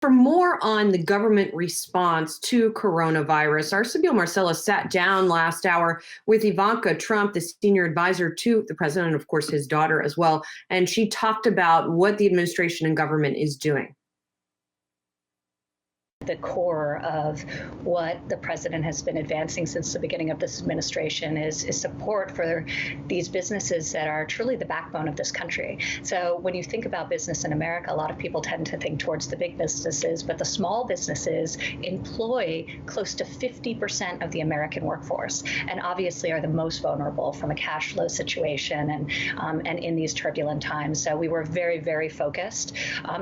For more on the government response to coronavirus, our Sabine Marcellus sat down last hour with Ivanka Trump, the senior advisor to the president, and of course his daughter as well. And she talked about what the administration and government is doing. The core of what the president has been advancing since the beginning of this administration is support for these businesses that are truly the backbone of this country. So when you think about business in America, a lot of people tend to think towards the big businesses, but the small businesses employ close to 50% of the American workforce, and obviously are the most vulnerable from a cash flow situation and in these turbulent times. So we were very, very focused,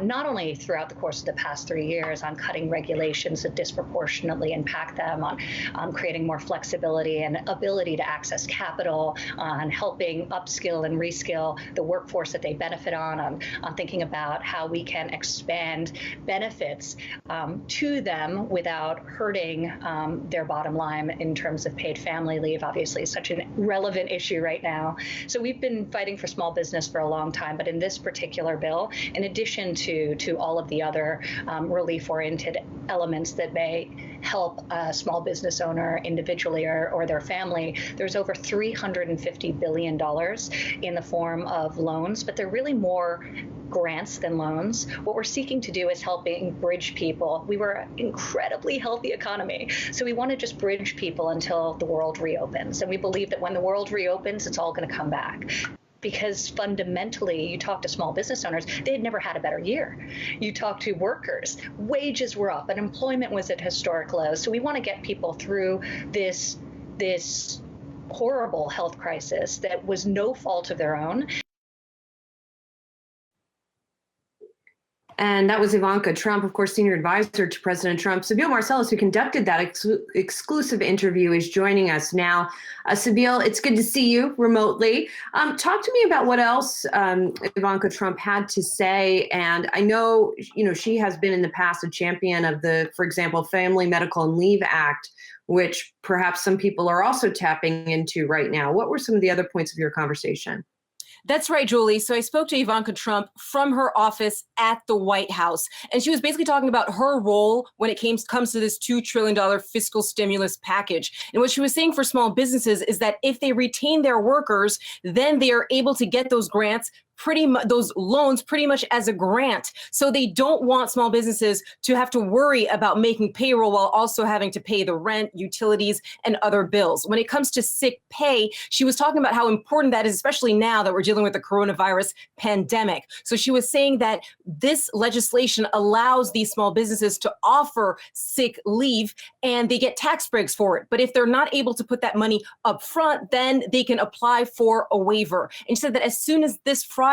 not only throughout the course of the past 3 years on cutting regulations that disproportionately impact them, on creating more flexibility and ability to access capital, on helping upskill and reskill the workforce that they benefit on thinking about how we can expand benefits to them without hurting their bottom line in terms of paid family leave. Obviously, it's such a relevant issue right now. So we've been fighting for small business for a long time, but in this particular bill, in addition to all of the other relief-oriented elements that may help a small business owner individually or their family, there's over $350 billion in the form of loans, but they're really more grants than loans. What we're seeking to do is helping bridge people. We were an incredibly healthy economy, so we want to just bridge people until the world reopens. And we believe that when the world reopens, it's all going to come back. Because fundamentally, you talk to small business owners, they had never had a better year. You talk to workers, wages were up, unemployment was at historic lows. So we want to get people through this horrible health crisis that was no fault of their own. And that was Ivanka Trump, of course, senior advisor to President Trump. Sabine Marcellus, who conducted that exclusive interview, is joining us now. Sabine, it's good to see you remotely. Talk to me about what else Ivanka Trump had to say. And I know, she has been in the past a champion of the, for example, Family Medical and Leave Act, which perhaps some people are also tapping into right now. What were some of the other points of your conversation? That's right, Julie. So I spoke to Ivanka Trump from her office at the White House, and she was basically talking about her role when it comes to this $2 trillion fiscal stimulus package. And what she was saying for small businesses is that if they retain their workers, then they are able to get those grants those loans pretty much as a grant. So they don't want small businesses to have to worry about making payroll while also having to pay the rent, utilities, and other bills. When it comes to sick pay, she was talking about how important that is, especially now that we're dealing with the coronavirus pandemic. So she was saying that this legislation allows these small businesses to offer sick leave and they get tax breaks for it. But if they're not able to put that money up front, then they can apply for a waiver. And she said that as soon as this Friday,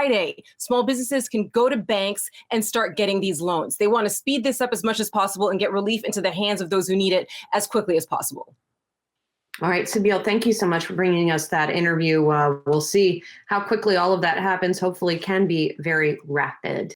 small businesses can go to banks and start getting these loans. They want to speed this up as much as possible and get relief into the hands of those who need it as quickly as possible. All right, Sabine, thank you so much for bringing us that interview. We'll see how quickly all of that happens. Hopefully can be very rapid.